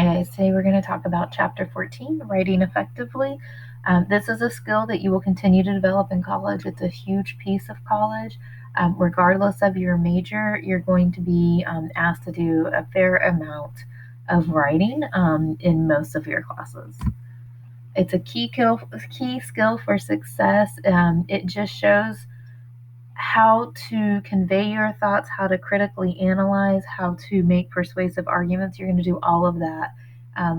Today we're going to talk about Chapter 14, Writing Effectively. This is a skill that you will continue to develop in college. It's a huge piece of college. Regardless of your major, you're going to be asked to do a fair amount of writing in most of your classes. It's a key skill for success. It just shows how to convey your thoughts, how to critically analyze, how to make persuasive arguments. You're going to do all of that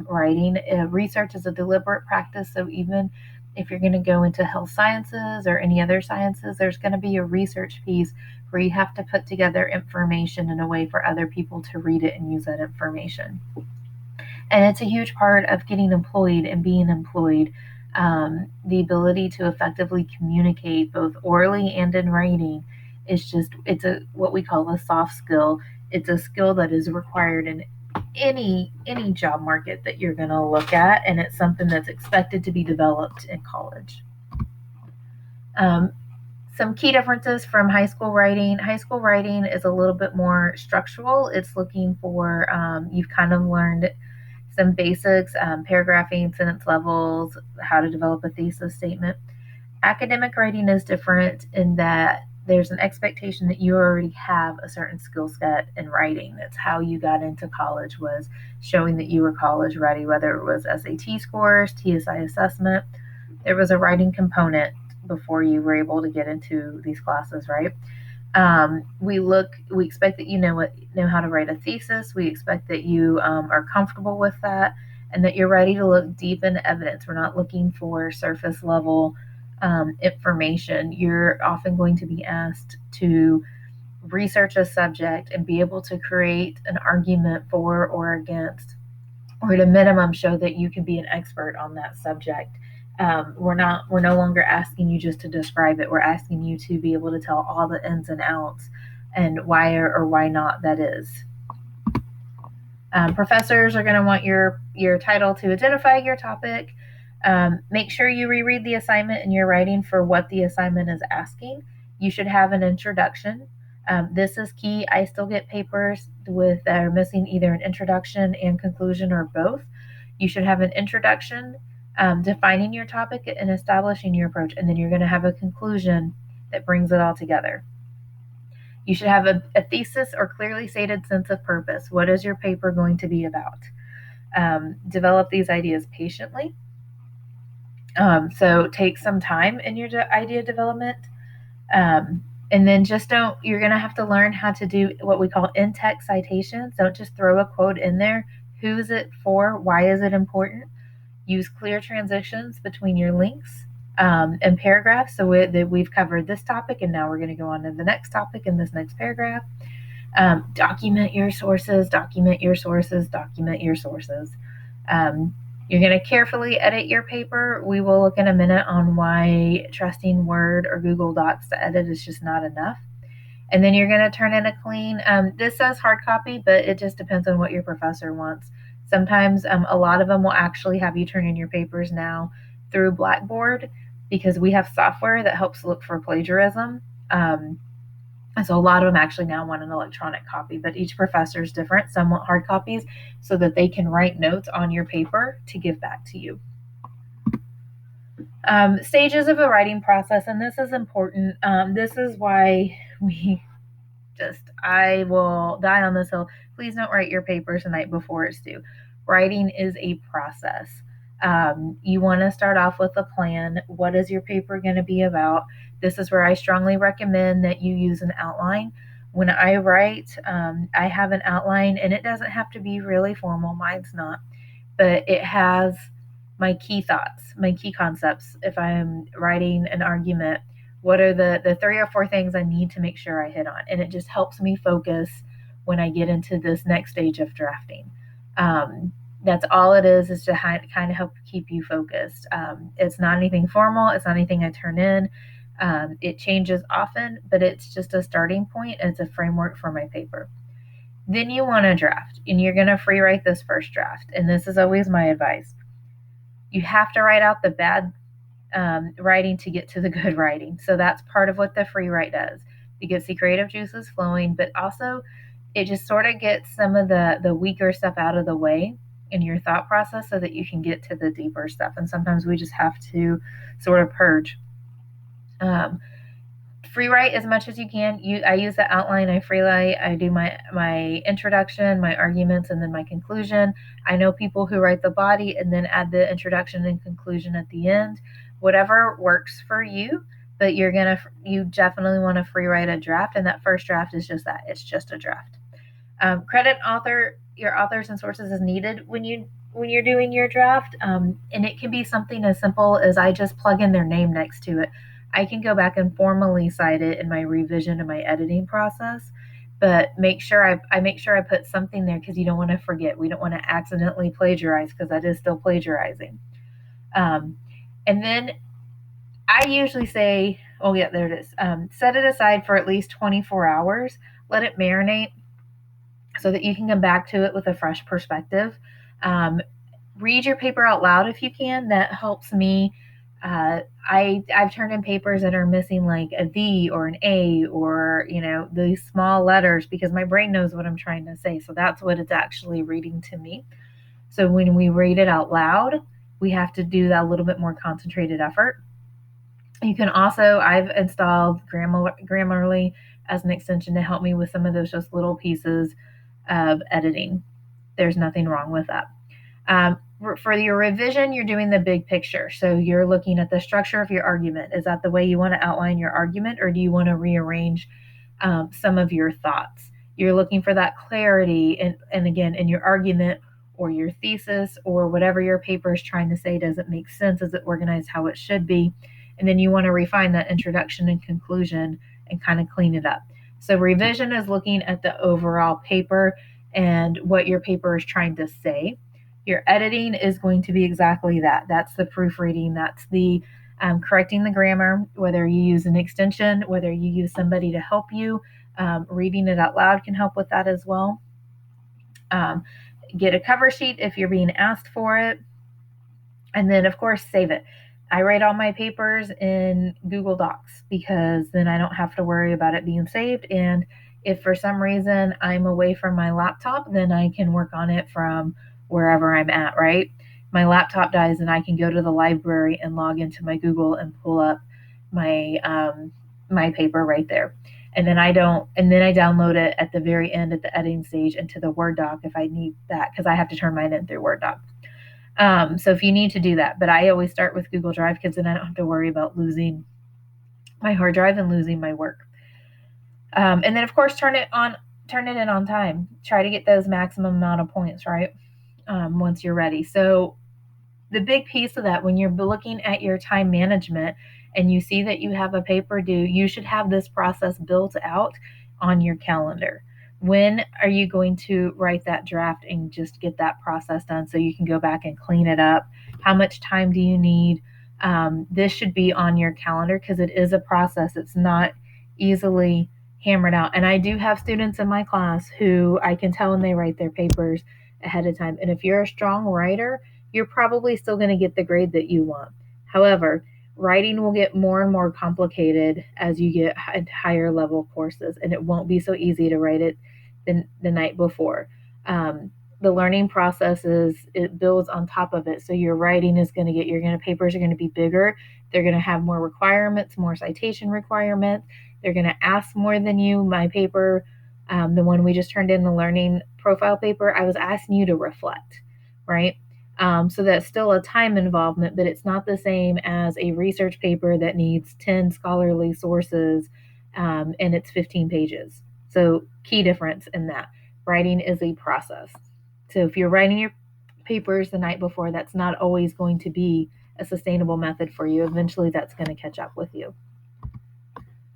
writing. Research is a deliberate practice, so even if you're going to go into health sciences or any other sciences, there's going to be a research piece where you have to put together information in a way for other people to read it and use that information. And it's a huge part of getting employed and being employed. The ability to effectively communicate both orally and in writing is it's what we call a soft skill. It's a skill that is required in any job market that you're going to look at, and it's something that's expected to be developed in college. Some key differences from high school writing. High school writing is a little bit more structural. It's looking for, you've kind of learned some basics, paragraphing, sentence levels, how to develop a thesis statement. Academic writing is different in that there's an expectation that you already have a certain skill set in writing. That's how you got into college, was showing that you were college ready, whether it was SAT scores, TSI assessment. There was a writing component before you were able to get into these classes, right? We expect that you know how to write a thesis. We expect that you are comfortable with that, and that you're ready to look deep into evidence. We're not looking for surface level information. You're often going to be asked to research a subject and be able to create an argument for or against, or at a minimum show that you can be an expert on that subject. We're no longer asking you just to describe it. We're asking you to be able to tell all the ins and outs and why or why not that is. Professors are going to want your title to identify your topic. Make sure you reread the assignment in your writing for what the assignment is asking. You should have an introduction. This is key. I still get papers that are missing either an introduction and conclusion or both. You should have an introduction, defining your topic and establishing your approach, and then you're going to have a conclusion that brings it all together. You should have a thesis or clearly stated sense of purpose. What is your paper going to be about? Develop these ideas patiently. So take some time in your idea development. And then you're going to have to learn how to do what we call in-text citations. Don't just throw a quote in there. Who's it for? Why is it important? Use clear transitions between your links and paragraphs, so we've covered this topic and now we're going to go on to the next topic in this next paragraph. Document your sources. You're going to carefully edit your paper. We will look in a minute on why trusting Word or Google Docs to edit is just not enough. And then you're going to turn in a clean, this says hard copy, but it just depends on what your professor wants. Sometimes a lot of them will actually have you turn in your papers now through Blackboard, because we have software that helps look for plagiarism. So a lot of them actually now want an electronic copy, but each professor is different. Some want hard copies so that they can write notes on your paper to give back to you. Stages of the writing process, and this is important. This is why I will die on this hill. Please don't write your papers the night before it's due. Writing is a process. You want to start off with a plan. What is your paper going to be about? This is where I strongly recommend that you use an outline. When I write, I have an outline, and it doesn't have to be really formal. Mine's not, but it has my key thoughts, my key concepts. If I'm writing an argument, what are the 3 or 4 things I need to make sure I hit on? And it just helps me focus when I get into this next stage of drafting. That's all it is to kind of help keep you focused. It's not anything formal. It's not anything I turn in. It changes often, but it's just a starting point. It's a framework for my paper. Then you want to draft, and you're going to free write this first draft. And this is always my advice. You have to write out the bad writing to get to the good writing. So that's part of what the free write does. It gets the creative juices flowing, but also it just sort of gets some of the weaker stuff out of the way. in your thought process so that you can get to the deeper stuff. And sometimes we just have to sort of purge. Free write as much as you can. I use the outline, I free write, I do my introduction, my arguments, and then my conclusion. I know people who write the body and then add the introduction and conclusion at the end. Whatever works for you, but you definitely want to free write a draft, and that first draft is just that. It's just a draft. Credit your authors and sources as needed when you're doing your draft, and it can be something as simple as I just plug in their name next to it. I can go back and formally cite it in my revision and my editing process, but I make sure I put something there because you don't want to forget. We don't want to accidentally plagiarize because that is still plagiarizing. And then I usually say, oh yeah, there it is. Set it aside for at least 24 hours. Let it marinate so that you can come back to it with a fresh perspective. Read your paper out loud if you can. That helps me. I've turned in papers that are missing like a V or an A or these small letters because my brain knows what I'm trying to say. So that's what it's actually reading to me. So when we read it out loud, we have to do that a little bit more concentrated effort. You can also, I've installed Grammarly as an extension to help me with some of those just little pieces of editing. There's nothing wrong with that. For your revision, you're doing the big picture. So you're looking at the structure of your argument. Is that the way you want to outline your argument, or do you want to rearrange some of your thoughts? You're looking for that clarity, and again, in your argument or your thesis or whatever your paper is trying to say, does it make sense? Is it organized how it should be? And then you want to refine that introduction and conclusion and kind of clean it up. So revision is looking at the overall paper and what your paper is trying to say. Your editing is going to be exactly that. That's the proofreading. That's the correcting the grammar, whether you use an extension, whether you use somebody to help you. Reading it out loud can help with that as well. Get a cover sheet if you're being asked for it. And then, of course, save it. I write all my papers in Google Docs because then I don't have to worry about it being saved. And if for some reason I'm away from my laptop, then I can work on it from wherever I'm at, right? My laptop dies and I can go to the library and log into my Google and pull up my my paper right there. And then I download it at the very end at the editing stage into the Word doc if I need that, because I have to turn mine in through Word doc. So if you need to do that, but I always start with Google Drive because then I don't have to worry about losing my hard drive and losing my work. And then of course turn it in on time. Try to get those maximum amount of points, right? Once you're ready. So the big piece of that, when you're looking at your time management and you see that you have a paper due, you should have this process built out on your calendar. When are you going to write that draft and just get that process done so you can go back and clean it up? How much time do you need? This should be on your calendar because it is a process. It's not easily hammered out. And I do have students in my class who I can tell when they write their papers ahead of time. And if you're a strong writer, you're probably still going to get the grade that you want. However, writing will get more and more complicated as you get higher level courses, and it won't be so easy to write it the night before. The learning process it builds on top of it. So your writing is going to papers are going to be bigger. They're going to have more requirements, more citation requirements. They're going to ask more than you. My paper, the one we just turned in, the learning profile paper, I was asking you to reflect, right? So that's still a time involvement, but it's not the same as a research paper that needs 10 scholarly sources and it's 15 pages. So key difference in that. Writing is a process. So if you're writing your papers the night before, that's not always going to be a sustainable method for you. Eventually that's going to catch up with you.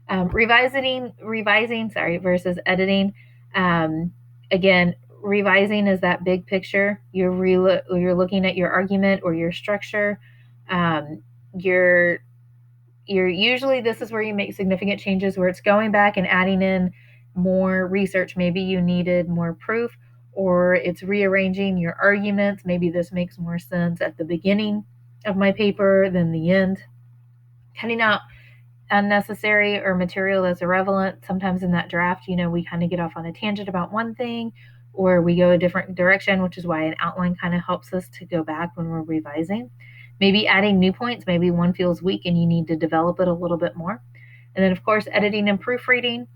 Revising versus editing. Again, revising is that big picture. You're looking at your argument or your structure. You're usually, this is where you make significant changes, where it's going back and adding in more research. Maybe you needed more proof, or it's rearranging your arguments. Maybe this makes more sense at the beginning of my paper than the end. Cutting out unnecessary or material that's irrelevant. Sometimes in that draft, we kind of get off on a tangent about one thing, or we go a different direction, which is why an outline kind of helps us to go back when we're revising. Maybe adding new points, maybe one feels weak and you need to develop it a little bit more. And then, of course, editing and proofreading.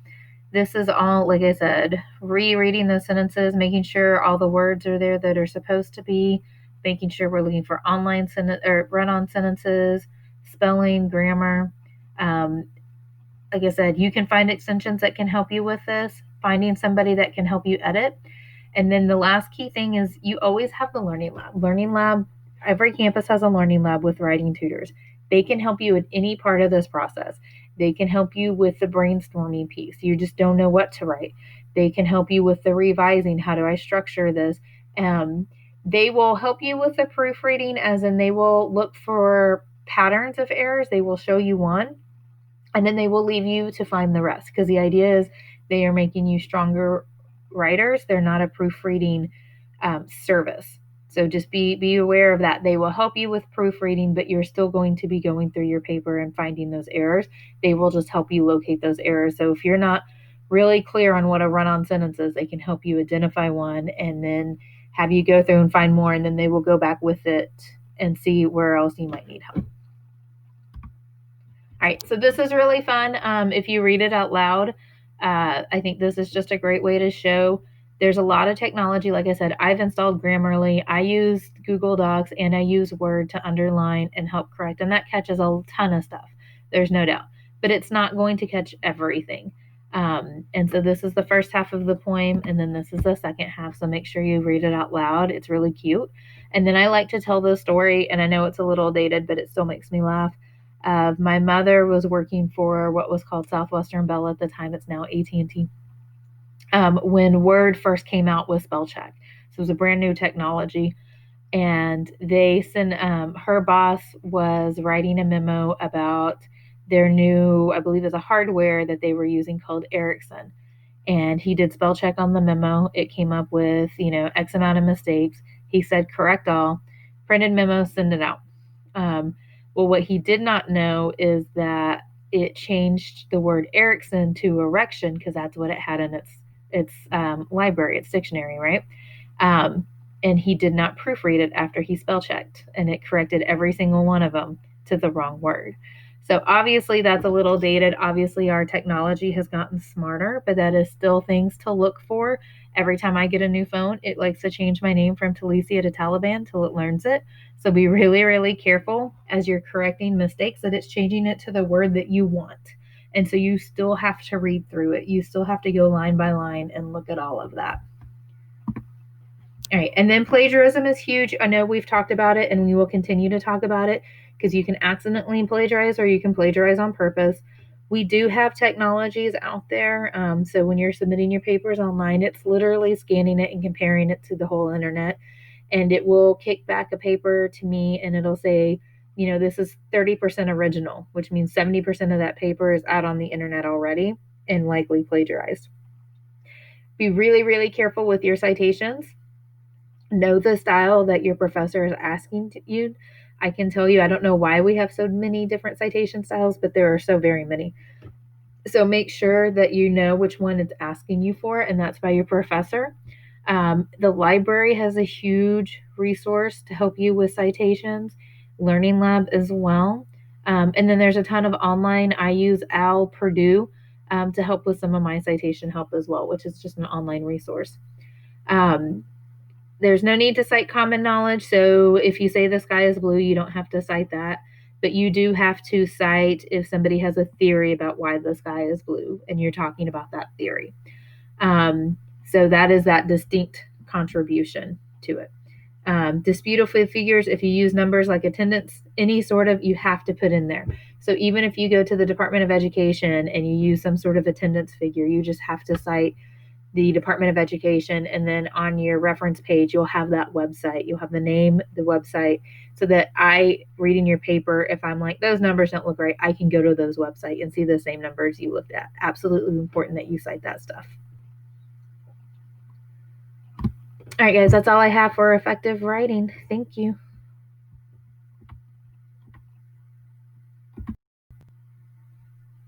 This is all, like I said, rereading those sentences, making sure all the words are there that are supposed to be, making sure we're looking for online or run-on sentences, spelling, grammar. Like I said, you can find extensions that can help you with this, finding somebody that can help you edit. And then the last key thing is you always have the Learning Lab. Learning Lab, every campus has a Learning Lab with writing tutors. They can help you with any part of this process. They can help you with the brainstorming piece. You just don't know what to write. They can help you with the revising. How do I structure this? They will help you with the proofreading, as in they will look for patterns of errors. They will show you one, and then they will leave you to find the rest, because the idea is they are making you stronger writers. They're not a proofreading service. So just be aware of that. They will help you with proofreading, but you're still going to be going through your paper and finding those errors. They will just help you locate those errors. So if you're not really clear on what a run-on sentence is, they can help you identify one and then have you go through and find more, and then they will go back with it and see where else you might need help. All right, so this is really fun. If you read it out loud, I think this is just a great way to show. There's a lot of technology. Like I said, I've installed Grammarly. I use Google Docs and I use Word to underline and help correct, and that catches a ton of stuff. There's no doubt, but it's not going to catch everything. And so this is the first half of the poem, and then this is the second half. So make sure you read it out loud. It's really cute. And then I like to tell the story, and I know it's a little dated, but it still makes me laugh. My mother was working for what was called Southwestern Bell at the time. It's now AT&T. When Word first came out with spell check, so it was a brand new technology, and they sent her boss was writing a memo about their new, I believe, it's a hardware that they were using called Ericsson, and he did spell check on the memo. It came up with X amount of mistakes. He said correct all, printed memo, send it out. Well, what he did not know is that it changed the word Ericsson to erection, because that's what it had in its library, its dictionary, right? And he did not proofread it after he spell checked, and it corrected every single one of them to the wrong word. So obviously that's a little dated. Obviously our technology has gotten smarter, but that is still things to look for. Every time I get a new phone, it likes to change my name from Talicia to Taliban till it learns it. So be really, really careful as you're correcting mistakes that it's changing it to the word that you want. And so you still have to read through it. You still have to go line by line and look at all of that. All right, and then plagiarism is huge. I know we've talked about it, and we will continue to talk about it, because you can accidentally plagiarize or you can plagiarize on purpose. We do have technologies out there. So when you're submitting your papers online, it's literally scanning it and comparing it to the whole internet. And it will kick back a paper to me and it'll say, this is 30% original, which means 70% of that paper is out on the internet already and likely plagiarized. Be really, really careful with your citations. Know the style that your professor is asking you. I can tell you, I don't know why we have so many different citation styles, but there are so very many. So make sure that you know which one it's asking you for, and that's by your professor. The library has a huge resource to help you with citations, Learning Lab as well. And then there's a ton of online. I use OWL Purdue to help with some of my citation help as well, which is just an online resource. There's no need to cite common knowledge. So if you say the sky is blue, you don't have to cite that. But you do have to cite if somebody has a theory about why the sky is blue and you're talking about that theory. So that is that distinct contribution to it. Dispute with figures, if you use numbers like attendance, any sort of, you have to put in there. So even if you go to the Department of Education and you use some sort of attendance figure, you just have to cite the Department of Education, and then on your reference page, you'll have that website. You'll have the name, the website, so that reading your paper, if I'm like, those numbers don't look right, I can go to those website and see the same numbers you looked at. Absolutely important that you cite that stuff. All right, guys, that's all I have for effective writing. Thank you.